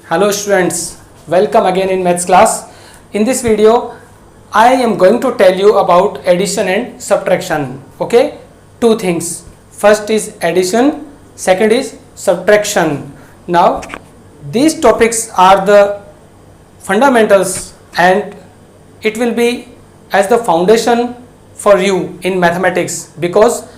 Hello students, welcome again in maths class. In this video, I am going to tell you about addition and subtraction. Okay, two things. First is addition, second is subtraction. Now, these topics are the fundamentals and it will be as the foundation for you in mathematics, because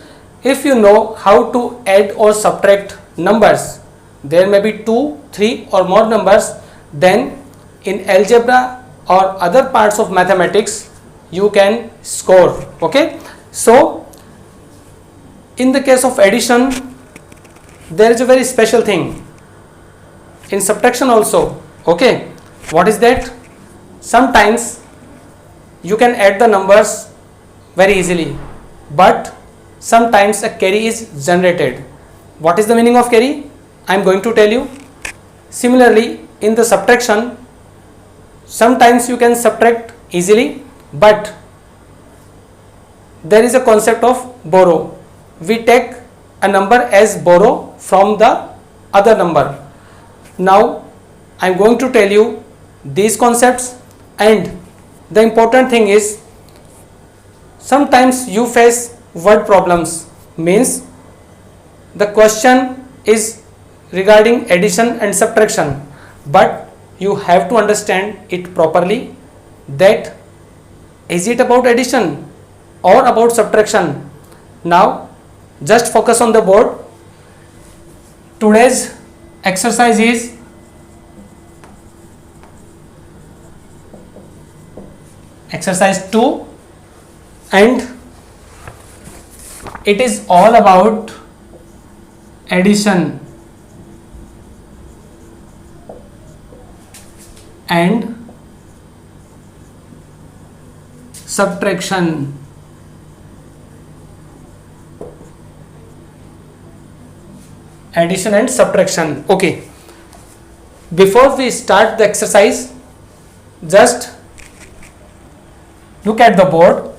if you know how to add or subtract numbers, there may be 2, 3 or more numbers, then in algebra or other parts of mathematics you can score. Okay, so in the case of addition there is a very special thing. In subtraction also, okay, what is that? Sometimes you can add the numbers very easily, but sometimes a carry is generated. What is the meaning of carry? I am going to tell you. Similarly, in the subtraction, sometimes you can subtract easily, but there is a concept of borrow. We take a number as borrow from the other number. Now, I am going to tell you these concepts, and the important thing is sometimes you face word problems, means the question is regarding addition and subtraction, but you have to understand it properly, that is it about addition or about subtraction. Now just focus on the board. Today's exercise is exercise 2 and it is all about addition and subtraction. Addition and subtraction. Okay, before we start the exercise, just look at the board.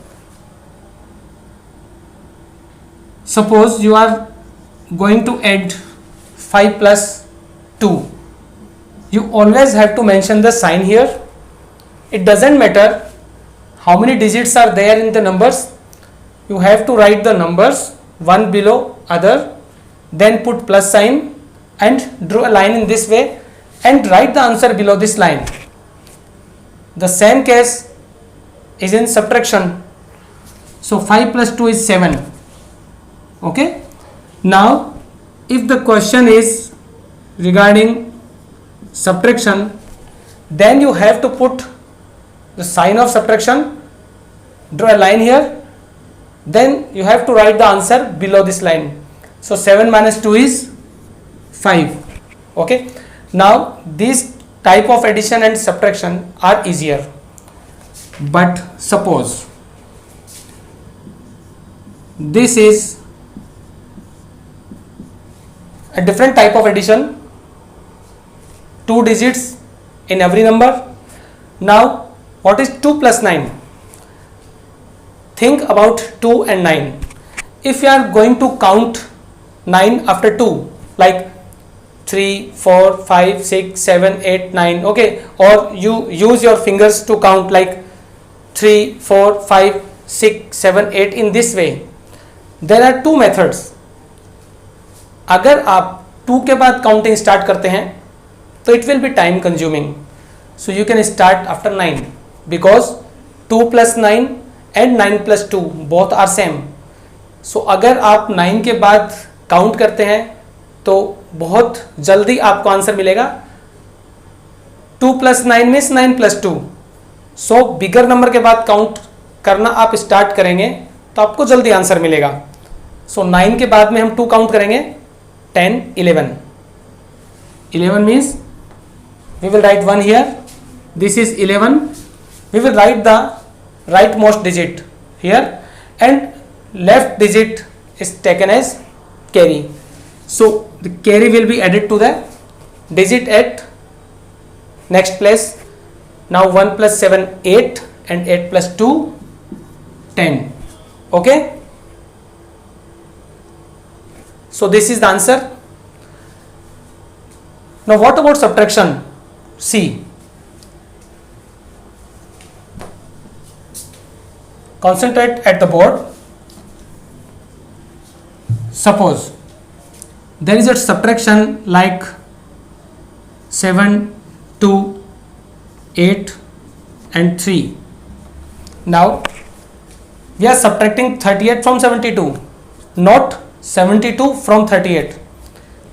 Suppose you are going to add 5 plus 2. You always have to mention the sign here. It doesn't matter how many digits are there in the numbers. You have to write the numbers one below other, then put plus sign and draw a line in this way and write the answer below this line. The same case is in subtraction. So 5 plus 2 is 7. Okay. Now if the question is regarding subtraction, then you have to put the sign of subtraction, draw a line here, then you have to write the answer below this line. So 7 minus 2 is 5. Okay. Now this type of addition and subtraction are easier, but suppose this is a different type of addition, 2 digits in every number. Now what is 2 plus 9? Think about 2 and 9. If you are going to count 9 after 2, like 3, 4, 5, 6, 7, 8, 9, okay, or you use your fingers to count like 3, 4, 5, 6, 7, 8 in this way. There are two methods. अगर आप 2 के बाद counting start करते हैं तो it will be time consuming, so you can start after 9, because 2 plus 9 and 9 plus 2 both are same. So अगर आप 9 के बाद काउंट करते हैं तो बहुत जल्दी आपको आंसर मिलेगा. 2 plus 9 मीन्स 9 plus 2. सो बिगर नंबर के बाद काउंट करना आप स्टार्ट करेंगे तो आपको जल्दी आंसर मिलेगा. सो 9 के बाद में हम 2 काउंट करेंगे, 10, 11. 11 means we will write 1 here. This is 11. We will write the rightmost digit here and left digit is taken as carry. So the carry will be added to the digit at next place. Now 1 plus 7, 8 and 8 plus 2, 10. Okay. So this is the answer. Now what about subtraction? C. Concentrate at the board. Suppose there is a subtraction like 7, 2, 8 and 3. Now we are subtracting 38 from 72, not 72 from 38.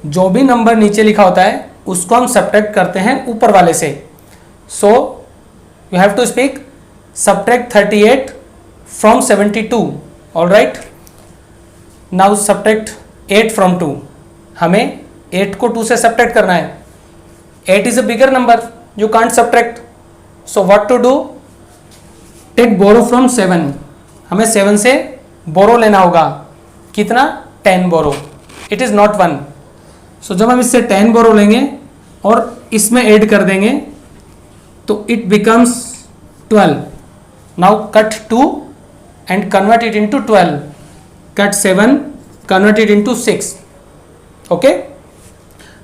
जो भी number नीचे लिखा होता है उसको हम subtract करते हैं ऊपर वाले से. So you have to speak subtract 38 from 72. All right. Now subtract 8 from 2. हमें 8 को 2 से सब्ट्रैक्ट करना है. 8 is a bigger number, you can't subtract. So what to do? Take borrow from 7. हमें 7 से बोरो लेना होगा. कितना? 10 बोरो. It is not 1. So जब हम इससे 10 बोरो लेंगे और इसमें ऐड कर देंगे तो it becomes 12. Now cut 2 and convert it into 12. Cut 7, convert it into 6. Okay.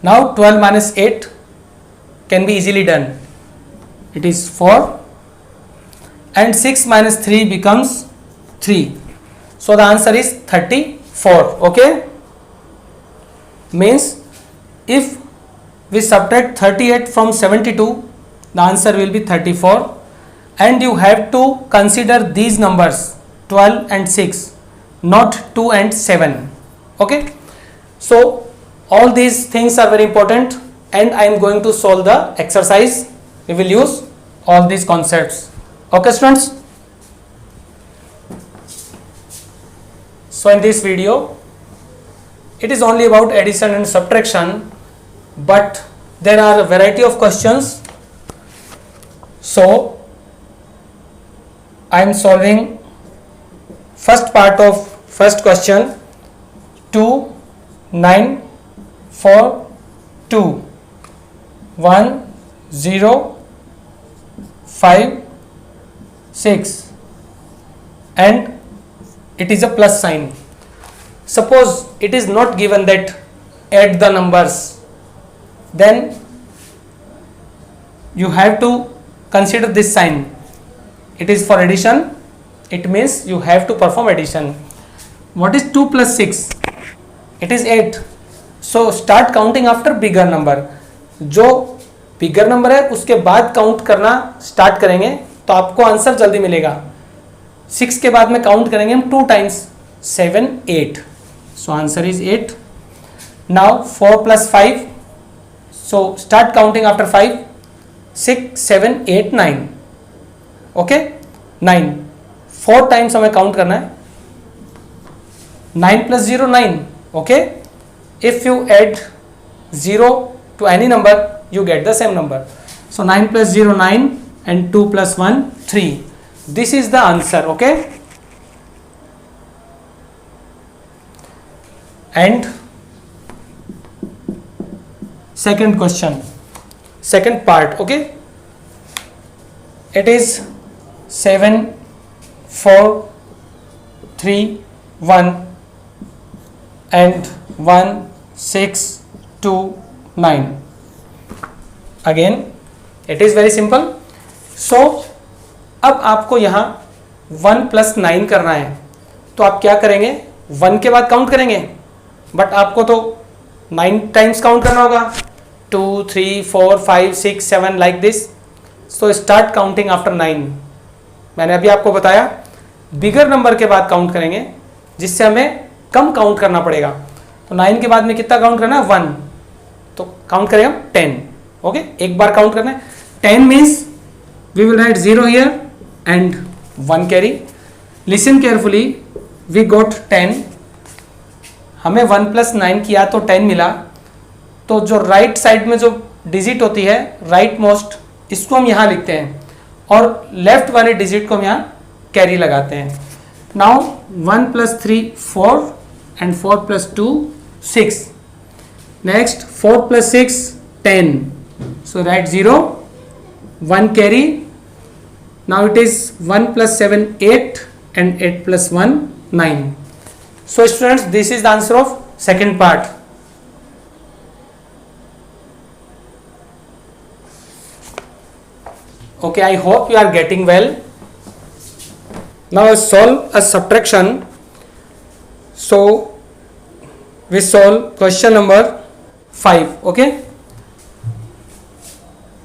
Now 12 minus 8 can be easily done. It is 4 and 6 minus 3 becomes 3. So the answer is 34. Okay. Means if we subtract 38 from 72, the answer will be 34, and you have to consider these numbers 12 and 6, not 2 and 7. Okay. So all these things are very important, and I am going to solve the exercise. We will use all these concepts. Okay students. So in this video it is only about addition and subtraction, but there are a variety of questions. So I am solving first part of first question. 2, 9, 4, 2, 1, 0, 5, 6, and it is a plus sign. Suppose it is not given that add the numbers, then you have to consider this sign. It is for addition. It means you have to perform addition. What is 2 plus 6? It is 8. So start counting after bigger number. जो bigger number है उसके बाद count करना start करेंगे तो आपको answer जल्दी मिलेगा. 6 के बाद में काउंट करेंगे हम 2 times. 7, 8. So answer is 8. Now 4 plus 5. So start counting after 5. 6, 7, 8, 9. Okay. 9. 4 times हमें काउंट करना है. 9 plus 0, 9. Okay. If you add 0 to any number, you get the same number. So 9 plus 0, 9, and 2 plus 1, 3. This is the answer. Okay. And second question, second part. Okay. It is 7, 4, 3, 1 and 1, 6, 2, 9. Again it is very simple. So अब आपको यहाँ 1 plus 9 करना है तो आप क्या करेंगे? 1 के बाद काउंट करेंगे, बट आपको तो 9 टाइम्स काउंट करना होगा. 2, 3, 4, 5, 6, 7 like this. So start counting after 9. मैंने अभी आपको बताया बिगर नंबर के बाद काउंट करेंगे जिससे हमें कम काउंट करना पड़ेगा. तो 9 के बाद में कितना काउंट करना है? 1. तो काउंट करेंगे हम 10. ओके. एक बार काउंट करना है. 10 means we will write 0 here and 1 carry. Listen carefully. We got 10. हमें 1 plus 9 किया तो 10 मिला. तो जो राइट साइड में जो डिजिट होती है राइट मोस्ट, इसको हम यहाँ लिखते हैं और लेफ्ट वाले डिजिट को हम यहाँ कैरी लगाते हैं. Now 1 plus 3, 4 and 4 plus 2, 6. Next 4 plus 6, 10. So write 0, 1 carry. Now it is 1 plus 7, 8 and 8 plus 1, 9. So students, this is the answer of second part. Okay, I hope you are getting well. Now solve a subtraction. So we solve question number 5. Okay,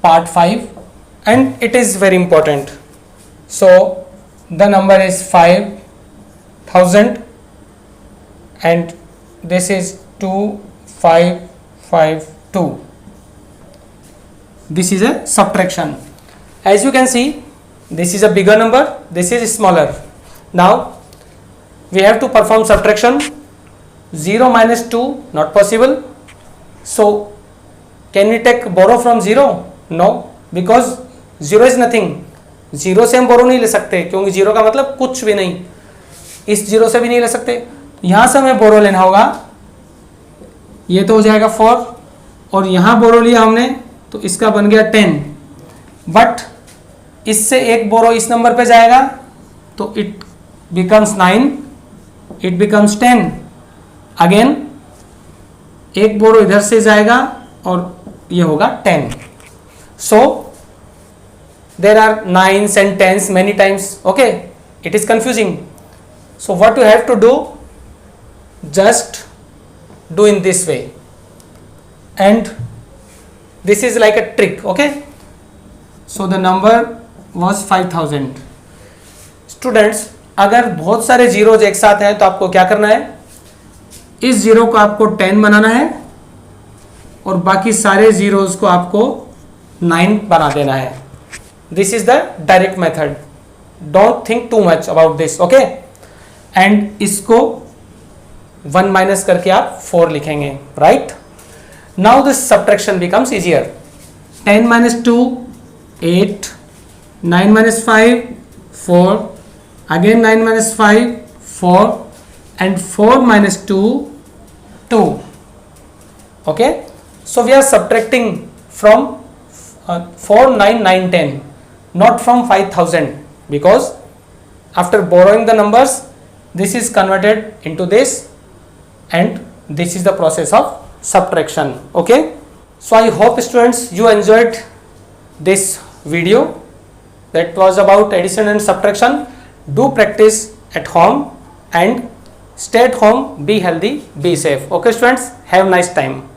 part 5, and it is very important. So the number is 5000 and this is 2552. This is a subtraction. As you can see, this is a bigger number, this is smaller. Now we have to perform subtraction. 0 minus 2 not possible. So can we take borrow from 0? No, because 0 is nothing. 0 से हम बोरो नहीं ले सकते, क्योंकि 0 का मतलब कुछ भी नहीं. इस 0 से भी नहीं ले सकते. यहाँ से हमें बोरो लेना होगा. ये तो हो जाएगा 4 और यहाँ बोरो लिया हमने तो इसका बन गया 10. बट इससे एक बोरो इस नंबर पे जाएगा तो it becomes 9, it becomes 10. Again एक बोरो इधर से जाएगा और ये होगा 10. सो there are 9s and 10s many times. Okay, it is confusing. So what you have to do, just do in this way, and this is like a trick. Okay, so the number was 5000. Students, अगर बहुत सारे zeros एक साथ हैं तो आपको क्या करना है, इस जीरो को आपको 10 बनाना है और बाकी सारे जीरोज को आपको 9 बना देना है. This is the direct method. Don't think too much about this. Okay, and इसको 1 माइनस करके आप 4 लिखेंगे. Right, now this subtraction becomes easier. 10 minus 2 8, 9 minus 5 4, again 9 minus 5 4, and 4 minus 2 2. Okay, so we are subtracting from 4 9 9 10, not from 5000, because after borrowing the numbers this is converted into this and this is the process of subtraction. Okay, so I hope students you enjoyed this video that was about addition and subtraction. Do practice at home and stay at home, be healthy, be safe. Okay students, have a nice time.